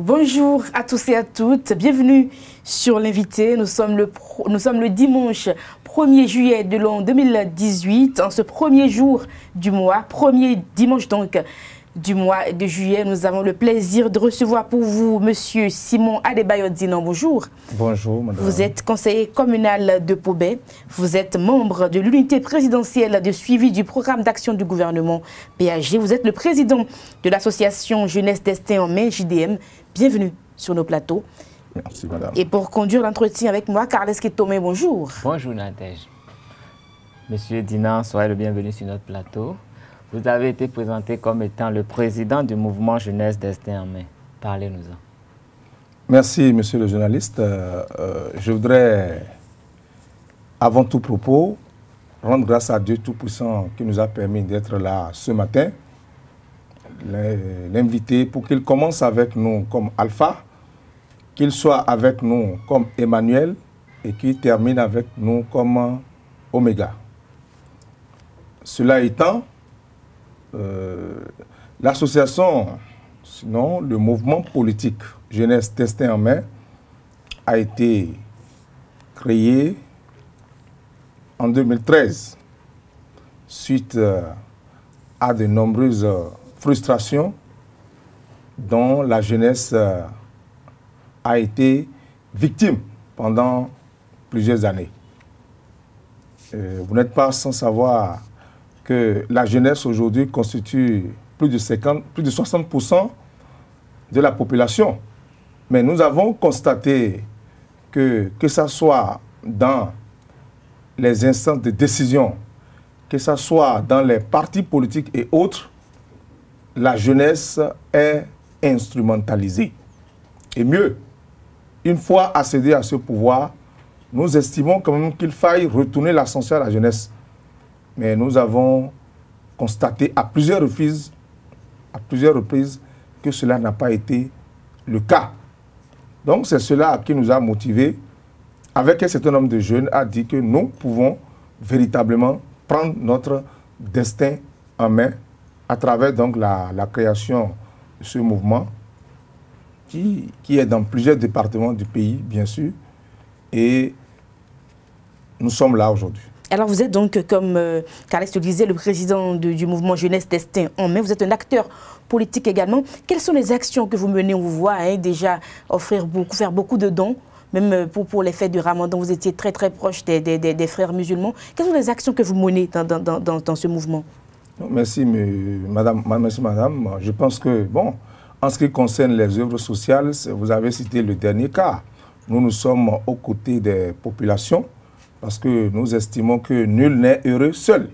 Bonjour à tous et à toutes, bienvenue sur l'invité. Nous sommes le dimanche 1er juillet de l'an 2018. En ce premier jour du mois, premier dimanche donc du mois de juillet, nous avons le plaisir de recevoir pour vous Monsieur Simon Adebayo Dinan. Bonjour. Bonjour, madame. Vous êtes conseiller communal de Pobet. Vous êtes membre de l'unité présidentielle de suivi du programme d'action du gouvernement PAG. Vous êtes le président de l'association Jeunesse Destin en Main, JDM. Bienvenue sur nos plateaux. Merci, madame. Et pour conduire l'entretien avec moi, Carles Tomé, bonjour. Bonjour, Nadège. Monsieur Dinan, soyez le bienvenu sur notre plateau. Vous avez été présenté comme étant le président du mouvement Jeunesse Destin en Main. Parlez-nous-en. Merci, monsieur le journaliste. Je voudrais, avant tout propos, rendre grâce à Dieu Tout-Puissant qui nous a permis d'être là ce matin. L'inviter pour qu'il commence avec nous comme Alpha, qu'il soit avec nous comme Emmanuel et qu'il termine avec nous comme Oméga. Cela étant, l'association, sinon le mouvement politique Jeunesse Destin en Main a été créé en 2013 suite à de nombreuses frustrations dont la jeunesse a été victime pendant plusieurs années. Vous n'êtes pas sans savoir que la jeunesse aujourd'hui constitue plus de 60% de la population. Mais nous avons constaté que ce soit dans les instances de décision, que ce soit dans les partis politiques et autres, la jeunesse est instrumentalisée. Et mieux, une fois accédé à ce pouvoir, nous estimons quand même qu'il faille retourner l'ascenseur à la jeunesse. Mais nous avons constaté à plusieurs reprises que cela n'a pas été le cas. Donc c'est cela qui nous a motivés, avec un certain nombre de jeunes, à dire que nous pouvons véritablement prendre notre destin en main à travers donc la création de ce mouvement qui est dans plusieurs départements du pays, bien sûr, et nous sommes là aujourd'hui. Alors vous êtes donc, comme Carles le disait, le président du mouvement Jeunesse Destin en Main. Vous êtes un acteur politique également. Quelles sont les actions que vous menez? On vous voit déjà faire beaucoup de dons, même pour les fêtes du Ramadan. Vous étiez très proche des frères musulmans. Quelles sont les actions que vous menez dans ce mouvement? Merci, madame. Merci, madame. Je pense que, bon, en ce qui concerne les œuvres sociales, vous avez cité le dernier cas. Nous sommes aux côtés des populations, parce que nous estimons que nul n'est heureux seul.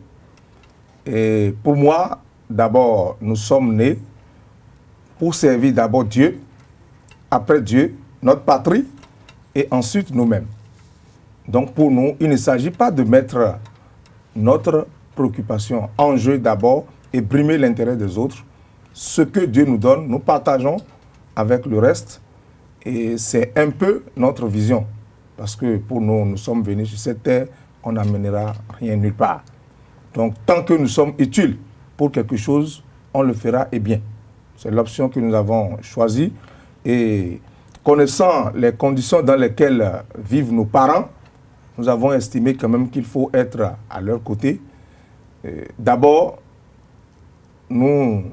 Et pour moi, d'abord, nous sommes nés pour servir d'abord Dieu, après Dieu, notre patrie, et ensuite nous-mêmes. Donc pour nous, il ne s'agit pas de mettre notre préoccupation en jeu d'abord et brimer l'intérêt des autres. Ce que Dieu nous donne, nous partageons avec le reste, et c'est un peu notre vision. Parce que pour nous, nous sommes venus sur cette terre, on n'amènera rien nulle part. Donc, tant que nous sommes utiles pour quelque chose, on le fera et bien. C'est l'option que nous avons choisie. Et connaissant les conditions dans lesquelles vivent nos parents, nous avons estimé quand même qu'il faut être à leur côté. D'abord, nous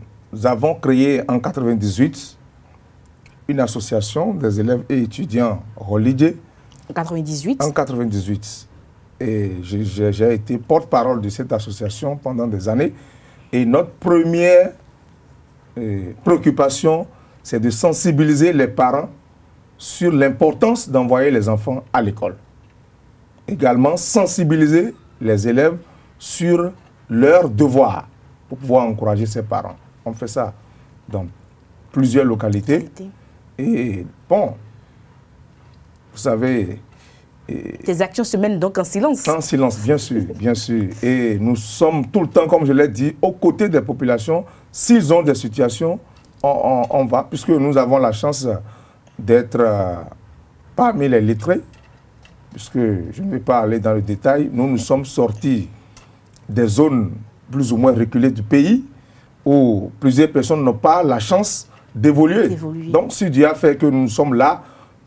avons créé en 1998 une association des élèves et étudiants religieux. En 98. En 98. Et j'ai été porte-parole de cette association pendant des années. Et notre première préoccupation, c'est de sensibiliser les parents sur l'importance d'envoyer les enfants à l'école. Également, sensibiliser les élèves sur leurs devoirs pour pouvoir encourager ses parents. On fait ça dans plusieurs localités. Et bon, vous savez... Ces actions se mènent donc en silence. En silence, bien sûr, bien sûr. Et nous sommes tout le temps, comme je l'ai dit, aux côtés des populations. S'ils ont des situations, on va, puisque nous avons la chance d'être parmi les lettrés, puisque je ne vais pas aller dans le détail, nous sommes sortis des zones plus ou moins reculées du pays, où plusieurs personnes n'ont pas la chance d'évoluer. Donc, si Dieu a fait que nous sommes là,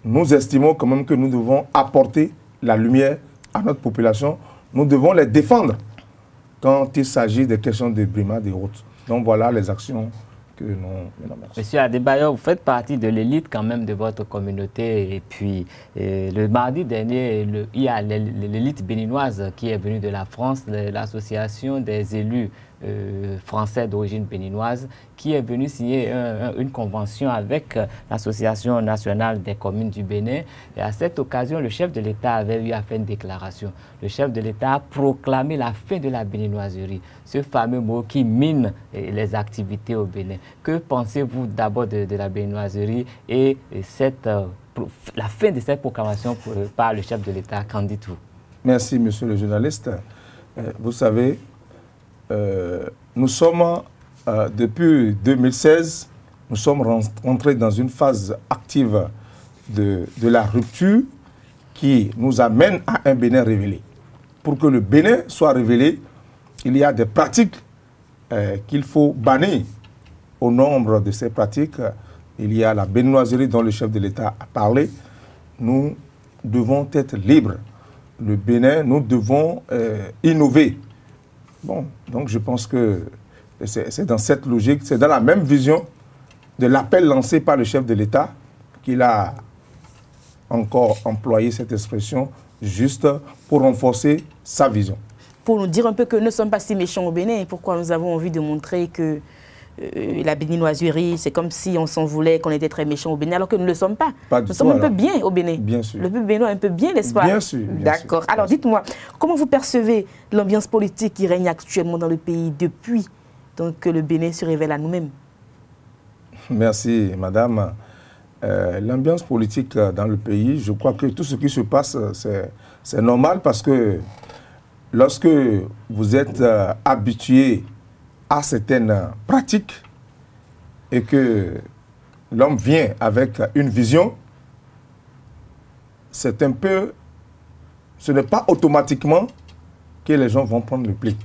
nous estimons quand même que nous devons apporter la lumière à notre population. Nous devons les défendre quand il s'agit des questions de brimades et autres. Donc, voilà les actions que nous menons. Monsieur Adebayor, vous faites partie de l'élite quand même de votre communauté. Et puis, le mardi dernier, il y a l'élite béninoise qui est venue de la France, l'association des élus français d'origine béninoise, qui est venue signer une convention avec l'Association nationale des communes du Bénin. Et à cette occasion, le chef de l'État avait eu à faire une déclaration. Le chef de l'État a proclamé la fin de la béninoiserie, ce fameux mot qui mine les activités au Bénin. Que pensez-vous d'abord de la béninoiserie et la fin de cette proclamation par le chef de l'État? Qu'en dites-vous? Merci, monsieur le journaliste. Vous savez, nous sommes, depuis 2016, nous sommes rentrés dans une phase active de la rupture qui nous amène à un Bénin révélé. Pour que le Bénin soit révélé, il y a des pratiques qu'il faut bannir. Au nombre de ces pratiques, il y a la béninoiserie dont le chef de l'État a parlé. Nous devons être libres. Le Bénin, nous devons innover. Bon, donc je pense que c'est dans cette logique, c'est dans la même vision de l'appel lancé par le chef de l'État qu'il a encore employé cette expression juste pour renforcer sa vision. Pour nous dire un peu que nous ne sommes pas si méchants au Bénin, pourquoi nous avons envie de montrer que la béninoiserie, c'est comme si on s'en voulait, qu'on était très méchants au Bénin, alors que nous ne le sommes pas. Nous sommes un peu bien au Bénin. Bien sûr. Le peuple béninois est un peu bien, n'est-ce pas? Bien sûr. D'accord. Alors dites-moi, comment vous percevez l'ambiance politique qui règne actuellement dans le pays depuis donc, que le Bénin se révèle à nous-mêmes? Merci, madame. L'ambiance politique dans le pays, je crois que tout ce qui se passe, c'est normal parce que lorsque vous êtes habitué à certaines pratiques et que l'homme vient avec une vision, c'est un peu, ce n'est pas automatiquement que les gens vont prendre le pli.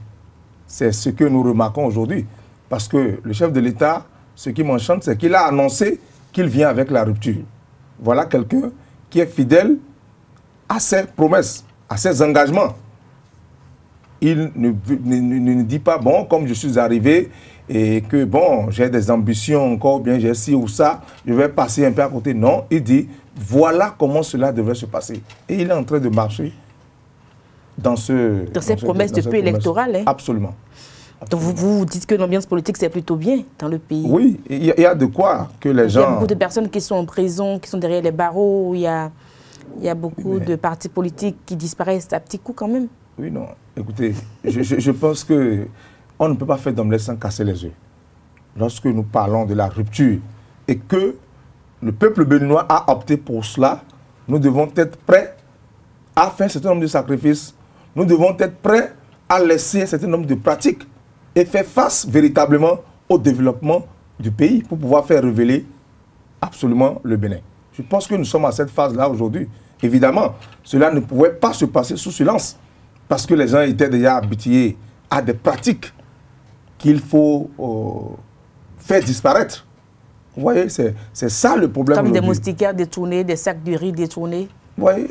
C'est ce que nous remarquons aujourd'hui. Parce que le chef de l'État, ce qui m'enchante, c'est qu'il a annoncé qu'il vient avec la rupture. Voilà quelqu'un qui est fidèle à ses promesses, à ses engagements. Il ne dit pas, bon, comme je suis arrivé et que, bon, j'ai des ambitions encore, bien j'ai ci ou ça, je vais passer un peu à côté. Non, il dit, voilà comment cela devrait se passer. Et il est en train de marcher dans ces promesses depuis électorales. Hein? Absolument. Donc vous dites que l'ambiance politique, c'est plutôt bien dans le pays. Oui, il y a de quoi que les gens... Il y a beaucoup de personnes qui sont en prison, qui sont derrière les barreaux, il y a beaucoup de partis politiques qui disparaissent à petits coups quand même. Oui, non. Écoutez, je pense qu'on ne peut pas faire d'omelette sans casser les œufs. Lorsque nous parlons de la rupture et que le peuple béninois a opté pour cela, nous devons être prêts à faire un certain nombre de sacrifices. Nous devons être prêts à laisser un certain nombre de pratiques et faire face véritablement au développement du pays pour pouvoir faire révéler absolument le Bénin. Je pense que nous sommes à cette phase-là aujourd'hui. Évidemment, cela ne pouvait pas se passer sous silence parce que les gens étaient déjà habitués à des pratiques qu'il faut faire disparaître. Vous voyez, c'est ça le problème. Comme des moustiquaires détournés, des sacs de riz détournés. Vous voyez,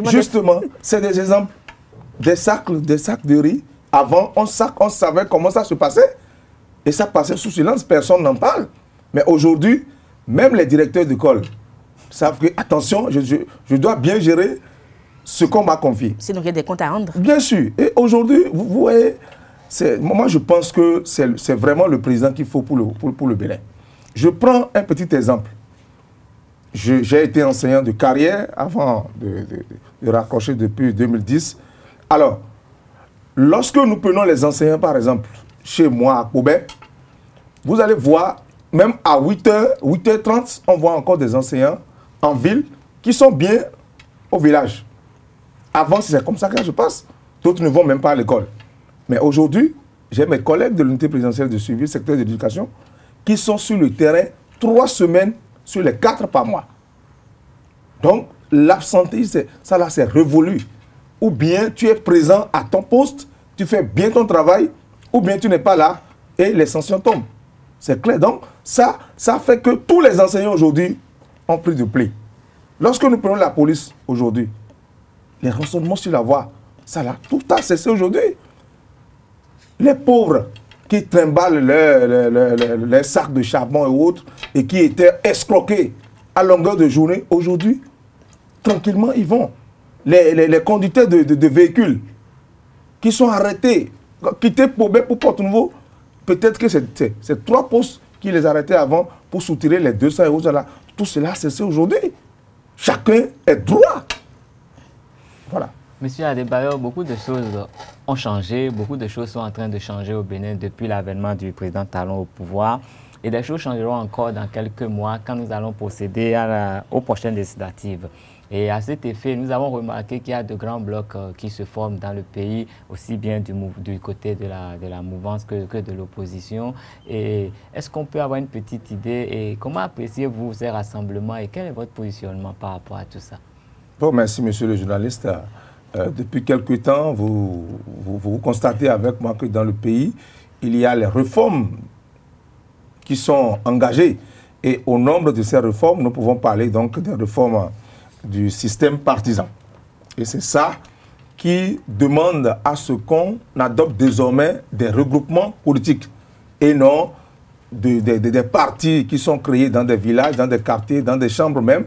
justement, c'est des exemples. Des sacs de riz. Avant, on savait comment ça se passait. Et ça passait sous silence, personne n'en parle. Mais aujourd'hui, même les directeurs d'école savent que, attention, je dois bien gérer ce qu'on m'a confié. Sinon, il y a des comptes à rendre. Bien sûr. Et aujourd'hui, vous voyez, moi je pense que c'est vraiment le président qu'il faut pour le Bénin. Je prends un petit exemple. J'ai été enseignant de carrière avant de raccrocher depuis 2010. Alors, lorsque nous prenons les enseignants, par exemple, chez moi à Kobe, vous allez voir, même à 8h, 8h30, on voit encore des enseignants en ville qui sont bien au village. Avant, c'est comme ça que je passe. D'autres ne vont même pas à l'école. Mais aujourd'hui, j'ai mes collègues de l'unité présidentielle de suivi, secteur de l'éducation, qui sont sur le terrain 3 semaines sur les 4 par mois. Donc, l'absentéisme, ça là, c'est révolu. Ou bien tu es présent à ton poste, tu fais bien ton travail, ou bien tu n'es pas là et les sanctions tombent. C'est clair. Donc, ça fait que tous les enseignants aujourd'hui ont pris du pli. Lorsque nous prenons la police aujourd'hui, les rançonnements sur la voie, ça là, tout a cessé aujourd'hui. Les pauvres qui trimballent les sacs de charbon et autres, et qui étaient escroqués à longueur de journée, aujourd'hui, tranquillement, ils vont. Les conducteurs de véhicules qui sont arrêtés, quittés pour Porto-Nouveau, peut-être que c'est 3 postes qui les arrêtaient avant pour soutirer les 200 euros. Là. Tout cela a cessé aujourd'hui. Chacun est droit. Voilà. Monsieur Adebayor, beaucoup de choses ont changé, beaucoup de choses sont en train de changer au Bénin depuis l'avènement du président Talon au pouvoir. Et des choses changeront encore dans quelques mois quand nous allons procéder aux prochaines législatives. Et à cet effet, nous avons remarqué qu'il y a de grands blocs qui se forment dans le pays, aussi bien du côté de la mouvance que de l'opposition. Et est-ce qu'on peut avoir une petite idée et comment appréciez-vous ces rassemblements et quel est votre positionnement par rapport à tout ça? Bon, merci, monsieur le journaliste. Depuis quelque temps, vous constatez avec moi que dans le pays, il y a les réformes qui sont engagées. Et au nombre de ces réformes, nous pouvons parler donc des réformes du système partisan. Et c'est ça qui demande à ce qu'on adopte désormais des regroupements politiques et non des partis qui sont créés dans des villages, dans des quartiers, dans des chambres même.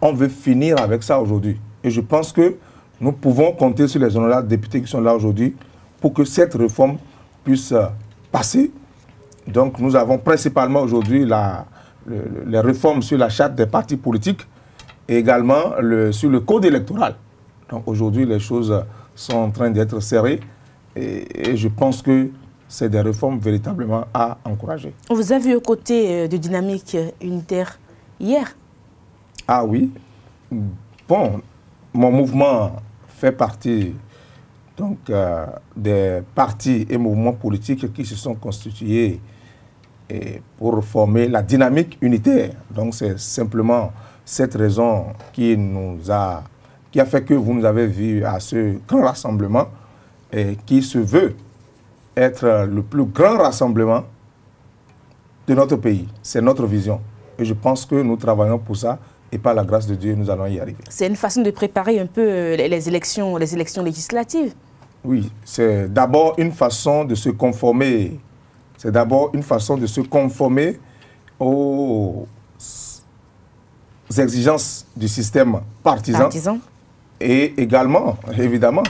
On veut finir avec ça aujourd'hui. Et je pense que nous pouvons compter sur les honorables députés qui sont là aujourd'hui pour que cette réforme puisse passer. Donc nous avons principalement aujourd'hui les réformes sur la charte des partis politiques et également sur le code électoral. Donc aujourd'hui, les choses sont en train d'être serrées et je pense que c'est des réformes véritablement à encourager. On vous a vu aux côtés de Dynamique Unitaire hier? Ah oui. Bon, mon mouvement fait partie donc, des partis et mouvements politiques qui se sont constitués pour former la Dynamique Unitaire. Donc c'est simplement cette raison qui a fait que vous nous avez vus à ce grand rassemblement et qui se veut être le plus grand rassemblement de notre pays. C'est notre vision. Et je pense que nous travaillons pour ça et par la grâce de Dieu, nous allons y arriver. C'est une façon de préparer un peu les élections législatives. Oui, c'est d'abord une façon de se conformer. C'est d'abord une façon de se conformer aux exigences du système partisan. Et également, évidemment,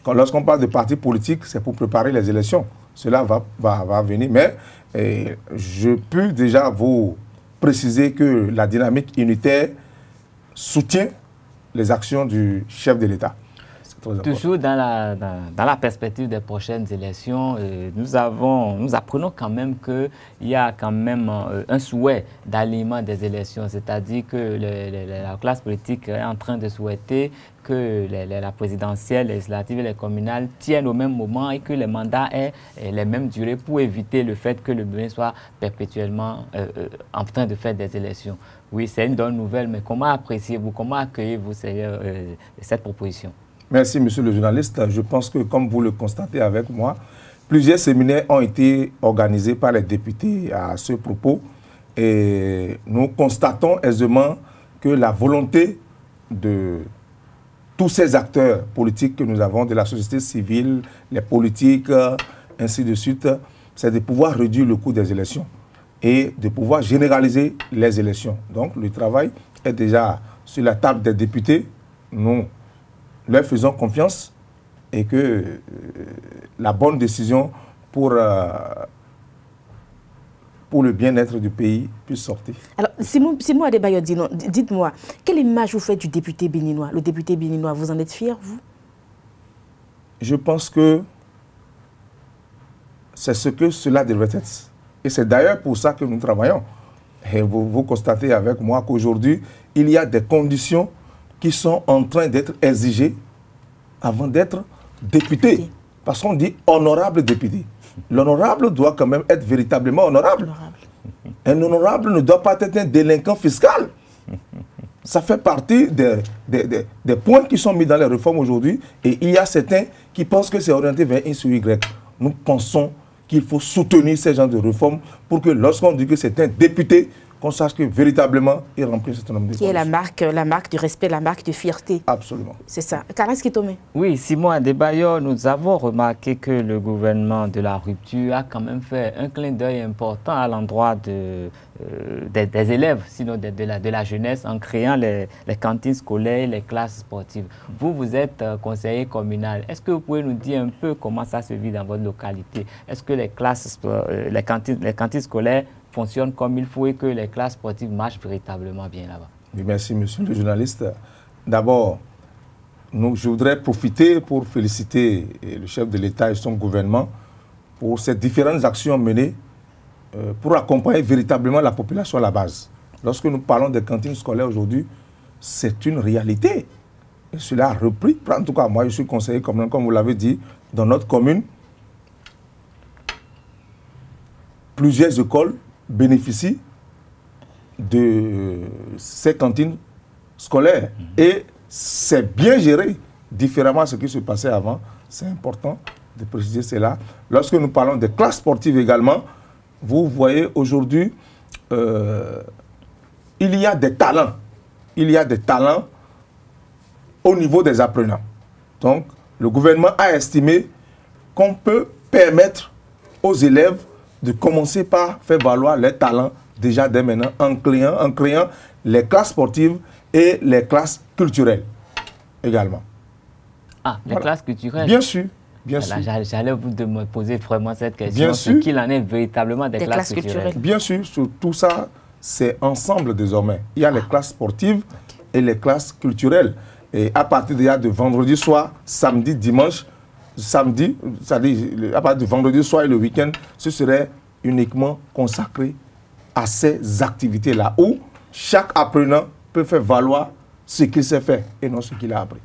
lorsqu'on parle de partis politiques, c'est pour préparer les élections. Cela va venir. Mais je peux déjà vous préciser que la Dynamique Unitaire soutient les actions du chef de l'État. Toujours dans la perspective des prochaines élections, nous apprenons quand même qu'il y a quand même un souhait d'alignement des élections, c'est-à-dire que la classe politique est en train de souhaiter que la présidentielle, les législatives et les communales tiennent au même moment et que les mandats aient les mêmes durées pour éviter le fait que le Bénin soit perpétuellement en train de faire des élections. Oui, c'est une bonne nouvelle, mais comment appréciez-vous, comment accueillez-vous cette proposition? Merci, monsieur le journaliste. Je pense que, comme vous le constatez avec moi, plusieurs séminaires ont été organisés par les députés à ce propos. Et nous constatons aisément que la volonté de tous ces acteurs politiques que nous avons, de la société civile, les politiques, ainsi de suite, c'est de pouvoir réduire le coût des élections et de pouvoir généraliser les élections. Donc, le travail est déjà sur la table des députés. Nous leur faisons confiance et que la bonne décision pour le bien-être du pays puisse sortir. Alors, Simon Adebayor, dites-moi, quelle image vous faites du député béninois? Le député béninois, vous en êtes fier, vous? Je pense que c'est ce que cela devrait être. Et c'est d'ailleurs pour ça que nous travaillons. Et vous constatez avec moi qu'aujourd'hui, il y a des conditions qui sont en train d'être exigés avant d'être député. Parce qu'on dit honorable député. L'honorable doit quand même être véritablement honorable. Un honorable ne doit pas être un délinquant fiscal. Ça fait partie des points qui sont mis dans les réformes aujourd'hui. Et il y a certains qui pensent que c'est orienté vers X ou Y. Nous pensons qu'il faut soutenir ces genres de réformes pour que lorsqu'on dit que c'est un député, qu'on sache que véritablement, il remplit un certain nombre de conditions. Qui est la marque du respect, la marque de fierté. Absolument. C'est ça. Karas Kitome. Oui, Simon Adebayor, nous avons remarqué que le gouvernement de la rupture a quand même fait un clin d'œil important à l'endroit des élèves, sinon de la jeunesse, en créant les cantines scolaires, les classes sportives. Vous êtes conseiller communal. Est-ce que vous pouvez nous dire un peu comment ça se vit dans votre localité? Est-ce que les cantines scolaires fonctionnent comme il faut et que les classes sportives marchent véritablement bien là-bas? Oui, merci, monsieur le journaliste. D'abord, je voudrais profiter pour féliciter le chef de l'État et son gouvernement pour ces différentes actions menées pour accompagner véritablement la population à la base. Lorsque nous parlons des cantines scolaires aujourd'hui, c'est une réalité. Et cela a repris. En tout cas, moi, je suis conseiller communal, comme vous l'avez dit, dans notre commune. Plusieurs écoles bénéficient de ces cantines scolaires. Et c'est bien géré, différemment à ce qui se passait avant. C'est important de préciser cela. Lorsque nous parlons des classes sportives également, vous voyez aujourd'hui, il y a des talents. Il y a des talents au niveau des apprenants. Donc, le gouvernement a estimé qu'on peut permettre aux élèves de commencer par faire valoir leurs talents déjà dès maintenant en créant les classes sportives et les classes culturelles également. Ah, les classes culturelles? Bien sûr. Bien sûr. J'allais vous me poser vraiment cette question. Bien sûr. Qu'il en est véritablement des classes culturelles. Bien sûr, sur tout ça, c'est ensemble désormais. Il y a les classes sportives et les classes culturelles. Et à partir de vendredi soir, samedi, dimanche, samedi, c'est-à-dire à partir de vendredi soir et le week-end, ce serait uniquement consacré à ces activités-là où chaque apprenant peut faire valoir ce qu'il sait faire et non ce qu'il a appris.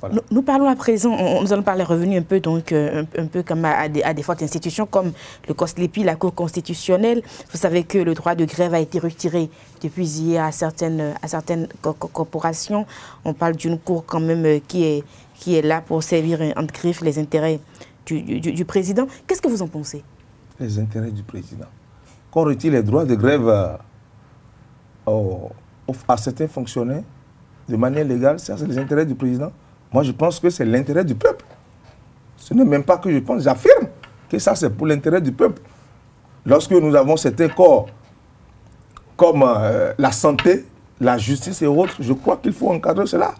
Voilà. Nous parlons à présent, nous allons parler revenus un peu, donc, un peu comme à des fortes institutions comme le COSLEPI, la Cour constitutionnelle. Vous savez que le droit de grève a été retiré depuis hier à certaines corporations. On parle d'une cour quand même qui est là pour servir en griffe les intérêts du président. Qu'est-ce que vous en pensez? Les intérêts du président. Qu'on retire les droits de grève à certains fonctionnaires de manière légale, ça c'est les intérêts du président. Moi, je pense que c'est l'intérêt du peuple. Ce n'est même pas que je pense, j'affirme que ça, c'est pour l'intérêt du peuple. Lorsque nous avons certains corps comme la santé, la justice et autres, je crois qu'il faut encadrer cela.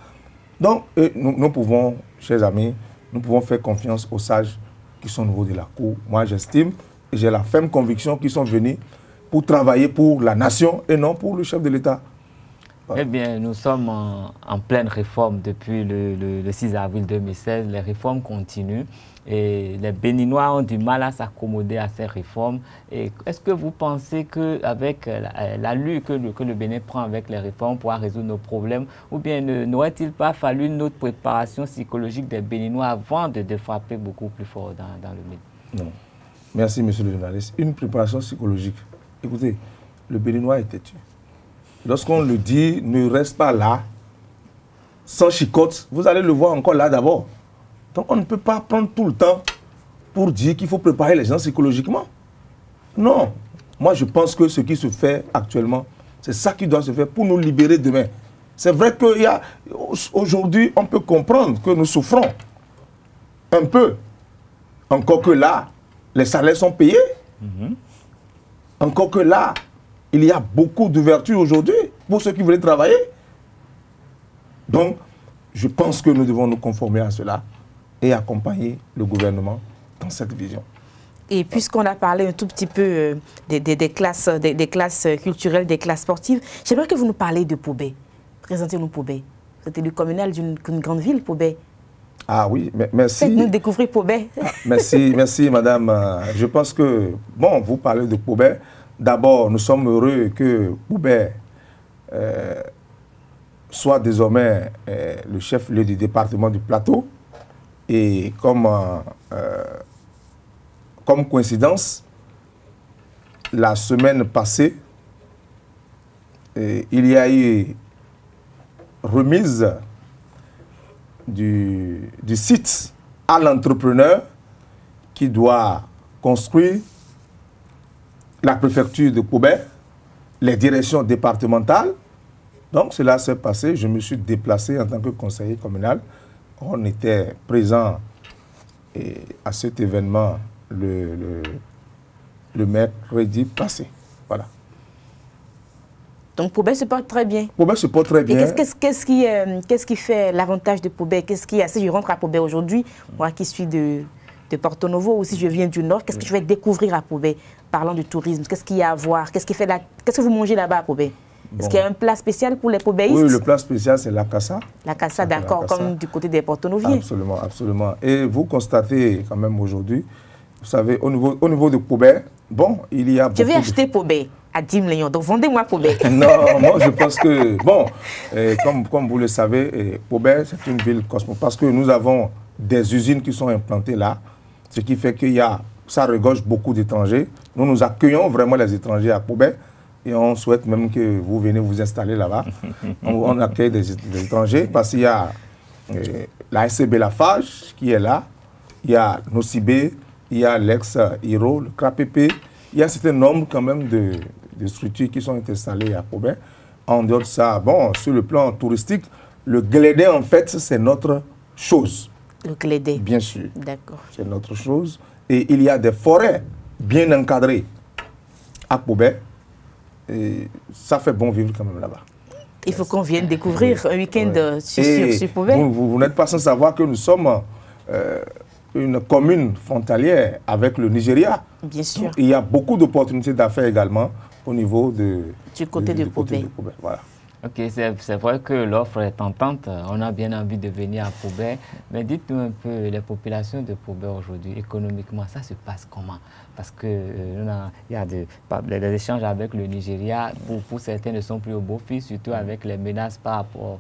Donc, nous pouvons, chers amis, nous pouvons faire confiance aux sages qui sont au niveau de la Cour. Moi, j'estime et j'ai la ferme conviction qu'ils sont venus pour travailler pour la nation et non pour le chef de l'État. Eh bien, nous sommes en pleine réforme depuis le 6 avril 2016. Les réformes continuent et les Béninois ont du mal à s'accommoder à ces réformes. Est-ce que vous pensez qu'avec l'allure que le Bénin prend avec les réformes, on pourra résoudre nos problèmes? Ou bien n'aurait-il pas fallu une autre préparation psychologique des Béninois avant de frapper beaucoup plus fort dans le Bénin? Non. Merci, monsieur le journaliste. Une préparation psychologique. Écoutez, le Béninois est têtu. Lorsqu'on le dit, ne reste pas là, sans chicotte, vous allez le voir encore là d'abord. Donc on ne peut pas prendre tout le temps pour dire qu'il faut préparer les gens psychologiquement. Non. Moi je pense que ce qui se fait actuellement, c'est ça qui doit se faire pour nous libérer demain. C'est vrai qu'aujourd'hui, on peut comprendre que nous souffrons un peu. Encore que là, les salaires sont payés. Encore que là, il y a beaucoup d'ouverture aujourd'hui pour ceux qui veulent travailler. Donc, je pense que nous devons nous conformer à cela et accompagner le gouvernement dans cette vision. Et puisqu'on a parlé un tout petit peu des classes culturelles, des classes sportives, j'aimerais que vous nous parliez de Pobé. Présentez-nous Pobé. Vous êtes élu communal d'une grande ville, Pobé. Ah oui, merci. Faites-nous découvrir Pobé. Merci madame. Je pense que, bon, vous parlez de Pobé. D'abord, nous sommes heureux que Pobé soit désormais le chef-lieu du département du Plateau. Et comme coïncidence, la semaine passée, il y a eu remise du site à l'entrepreneur qui doit construit la préfecture de Pobé, les directions départementales. Donc cela s'est passé, je me suis déplacé en tant que conseiller communal. On était présent à cet événement le mercredi passé. Voilà. Donc Pobé se porte très bien. Pobé se porte très bien. Et qu'est-ce qui fait l'avantage de Pobé? Qu'est-ce qui, si je rentre à Pobé aujourd'hui, moi qui suis de Porto Novo, ou si je viens du Nord, qu'est-ce que je vais découvrir à Pobé? Parlant du tourisme, qu'est-ce qu'il y a à voir? Qu'est-ce que vous mangez là-bas à Pobé? Est-ce qu'il y a un plat spécial pour les pobéistes? Oui, le plat spécial, c'est la cassa. La cassa, d'accord, comme du côté des Porto-Noviens. Absolument, absolument. Et vous constatez quand même aujourd'hui, vous savez, au niveau de Pobé, bon, il y a beaucoup... Je vais acheter Pobé à 10 millions, donc vendez-moi Pobé. Non, moi je pense que, bon, comme vous le savez, Pobé, c'est une ville cosmopolite, parce que nous avons des usines qui sont implantées là, ce qui fait qu'il y a, ça regorge beaucoup d'étrangers. Nous accueillons vraiment les étrangers à Pobé. Et on souhaite même que vous venez vous installer là-bas. On accueille des étrangers parce qu'il y a la SCB Lafarge qui est là, il y a Nocibé, il y a l'ex-Hiro, le KPP, il y a un certain nombre quand même de structures qui sont installées à Pobé. En dehors de ça, bon, sur le plan touristique, le Glédé en fait c'est notre chose. Le Glédé. Bien sûr. D'accord. C'est notre chose. Et il y a des forêts bien encadrées à Pobé. Et ça fait bon vivre quand même là-bas. Il faut qu'on vienne découvrir un week-end sur Pobé. Vous n'êtes pas sans savoir que nous sommes une commune frontalière avec le Nigeria. Bien sûr. Donc, il y a beaucoup d'opportunités d'affaires également au niveau du côté de Pobé. Voilà. Ok, c'est vrai que l'offre est tentante. On a bien envie de venir à Pobé. Mais dites-nous un peu, les populations de Pobé aujourd'hui, économiquement, ça se passe comment? Parce que il y a des échanges avec le Nigeria. Pour certains ne sont plus au beau fixe, surtout avec les menaces par rapport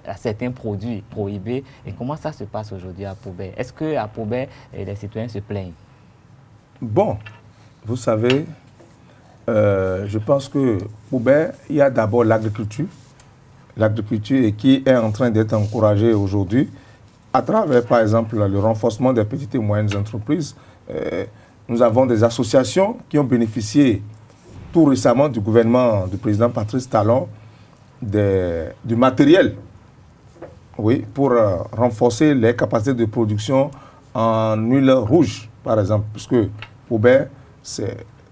à certains produits prohibés. Et comment ça se passe aujourd'hui à Pobé? Est-ce qu'à Pobé, les citoyens se plaignent? Bon, vous savez, je pense que Pobé, il y a d'abord l'agriculture. L'agriculture qui est en train d'être encouragée aujourd'hui à travers, par exemple, le renforcement des petites et moyennes entreprises. Nous avons des associations qui ont bénéficié tout récemment du gouvernement du président Patrice Talon du matériel, oui, pour renforcer les capacités de production en huile rouge, par exemple, puisque Pobé,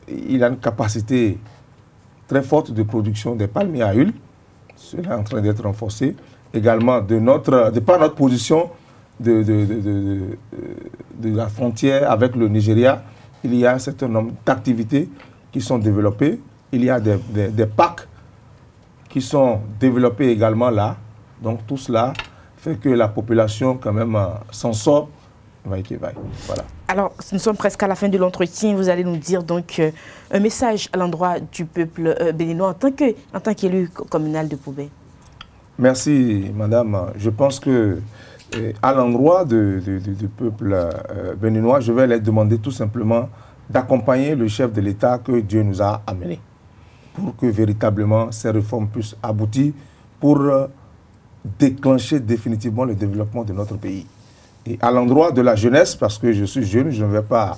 il a une capacité très forte de production des palmiers à huile. Cela est en train d'être renforcé. Également, par notre position de la frontière avec le Nigeria, il y a un certain nombre d'activités qui sont développées. Il y a des parcs qui sont développés également là. Donc tout cela fait que la population quand même s'en sort. Voilà. Alors, nous sommes presque à la fin de l'entretien. Vous allez nous dire donc un message à l'endroit du peuple béninois en tant qu'élu communal de Pobé. Merci, madame. Je pense que à l'endroit du peuple béninois, je vais leur demander tout simplement d'accompagner le chef de l'État que Dieu nous a amené pour que véritablement ces réformes puissent aboutir pour déclencher définitivement le développement de notre pays. Et à l'endroit de la jeunesse, parce que je suis jeune, je ne vais pas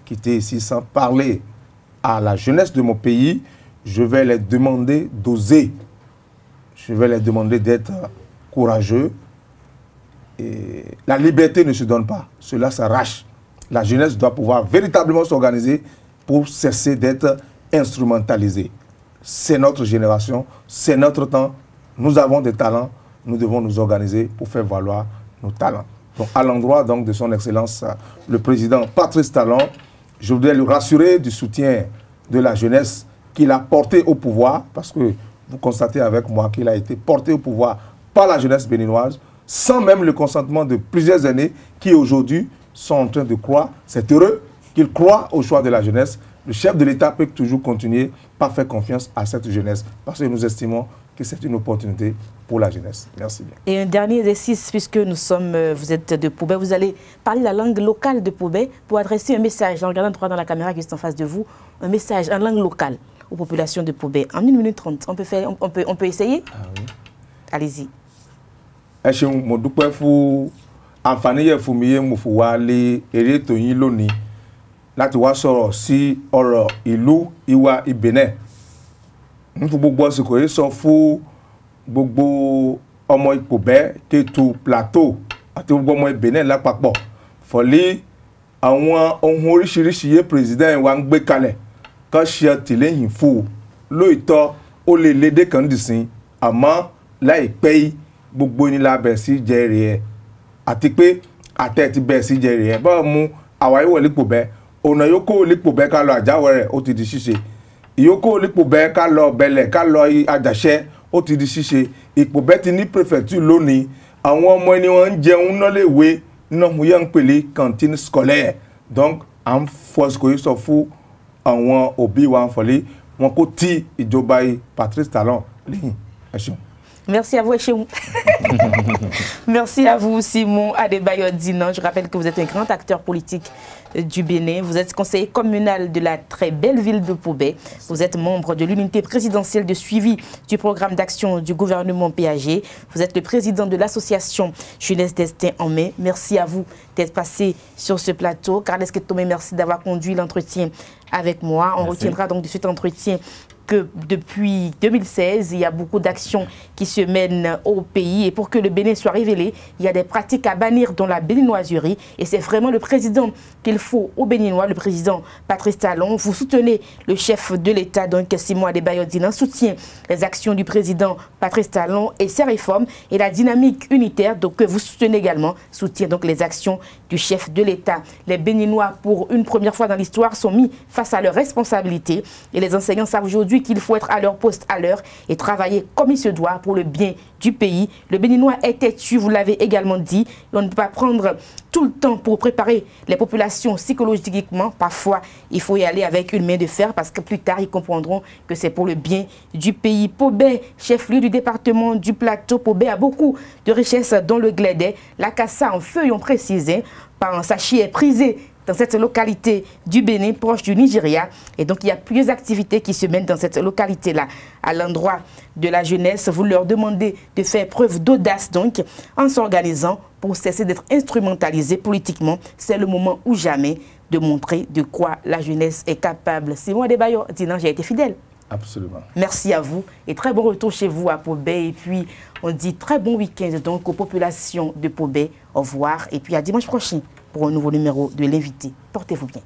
quitter ici sans parler à la jeunesse de mon pays. Je vais leur demander d'oser. Je vais leur demander d'être courageux. Et la liberté ne se donne pas. Cela s'arrache. La jeunesse doit pouvoir véritablement s'organiser pour cesser d'être instrumentalisée. C'est notre génération, c'est notre temps. Nous avons des talents. Nous devons nous organiser pour faire valoir nos talents. Donc, à l'endroit donc de son Excellence, le président Patrice Talon, je voudrais lui rassurer du soutien de la jeunesse qu'il a porté au pouvoir, parce que vous constatez avec moi qu'il a été porté au pouvoir par la jeunesse béninoise, sans même le consentement de plusieurs aînés qui aujourd'hui sont en train de croire. C'est heureux qu'ils croient au choix de la jeunesse. Le chef de l'État peut toujours continuer par faire confiance à cette jeunesse, parce que nous estimons que c'est une opportunité pour la jeunesse. Merci bien. Et un dernier exercice, puisque vous êtes de Pobé, vous allez parler la langue locale de Pobé pour adresser un message, en regardant droit dans la caméra qui est en face de vous, un message en langue locale aux populations de Pobé. En 1 minute 30, on peut essayer? Ah oui. Allez-y. láti wá sọ̀rọ̀ sí ọ̀rọ̀ ìlú ìwà ìbẹ̀nẹ̀. N fún gbogbo àsìkò yìí sọ fún gbogbo ọmọ Ìpòbẹ́, Kétu, Plateau àti gbogbo ọmọ ìbẹ̀nẹ̀ lápapọ̀ fọ̀lí àwọn ohun oríṣiríṣi yé president wa ń gbé kalẹ̀ ká ṣe àtìlẹ́yìn fún lóòótọ́ ó lè lédè kan dìsín àmọ́ láìpẹ́ yìí gbogbo ní la bẹ̀ sí jẹ́rìí ẹ̀ àti pé àtẹ̀ ti bẹ̀ sí jẹ́rìí ẹ̀ báwo mú àwa ìwọ̀ l'Ìpòbẹ́ ọ̀nà yòókù l'Ìpòbẹ́ ká lọ àjáwọ̀ rẹ̀ ó ti di ṣíṣe ìyókù l'Ìpòbẹ́ ká lọ Bẹ̀lẹ̀ ká lọ Àjàṣẹ́ ó ti di ṣíṣe Ìpòbẹ́ ti ní préfecture lónìí àwọn ọmọ ẹni wọn ń jẹun náà lè wé nínú mo yẹ ń pèlè cantine scolaire donc à ń fọsùkò yìí sọ fún àwọn òbí wa ń fọlé wọn kó tí ìjọba yìí Patrice Talon lẹ́yìn ẹ ṣeun. Merci à vous, Echéou. Merci à vous, Simon Adebayo Dinan. Je rappelle que vous êtes un grand acteur politique du Bénin. Vous êtes conseiller communal de la très belle ville de Pobé. Vous êtes membre de l'unité présidentielle de suivi du programme d'action du gouvernement PAG. Vous êtes le président de l'association Jeunesse Destin en mai. Merci à vous d'être passé sur ce plateau. Carles Ketomé, merci d'avoir conduit l'entretien avec moi. On retiendra donc de cet entretien que depuis 2016, il y a beaucoup d'actions qui se mènent au pays. Et pour que le Bénin soit révélé, il y a des pratiques à bannir dans la béninoiserie. Et c'est vraiment le président qu'il faut aux Béninois, le président Patrice Talon. Vous soutenez le chef de l'État, donc Simon Adebayo Dinan, soutient les actions du président Patrice Talon et ses réformes. Et la dynamique unitaire, donc, que vous soutenez également, soutient donc les actions du chef de l'État. Les Béninois, pour une première fois dans l'histoire, sont mis face à leurs responsabilités. Et les enseignants savent aujourd'hui qu'il faut être à leur poste à l'heure et travailler comme il se doit pour le bien du pays. Le Béninois est têtu, vous l'avez également dit. Et on ne peut pas prendre tout le temps pour préparer les populations psychologiquement. Parfois, il faut y aller avec une main de fer parce que plus tard, ils comprendront que c'est pour le bien du pays. Pobé, chef-lieu du département du Plateau, Pobé a beaucoup de richesses dans le Glédé. La Cassa en feuille, on précise, par un sachet est prisé dans cette localité du Bénin, proche du Nigeria. Et donc, il y a plusieurs activités qui se mènent dans cette localité-là. À l'endroit de la jeunesse, vous leur demandez de faire preuve d'audace, donc, en s'organisant pour cesser d'être instrumentalisé politiquement. C'est le moment ou jamais de montrer de quoi la jeunesse est capable. Simon Adebayo Dinan, j'ai été fidèle. Absolument. Merci à vous et très bon retour chez vous à Pobé. Et puis, on dit très bon week-end donc aux populations de Pobé. Au revoir et puis à dimanche prochain pour un nouveau numéro de l'invité. Portez-vous bien.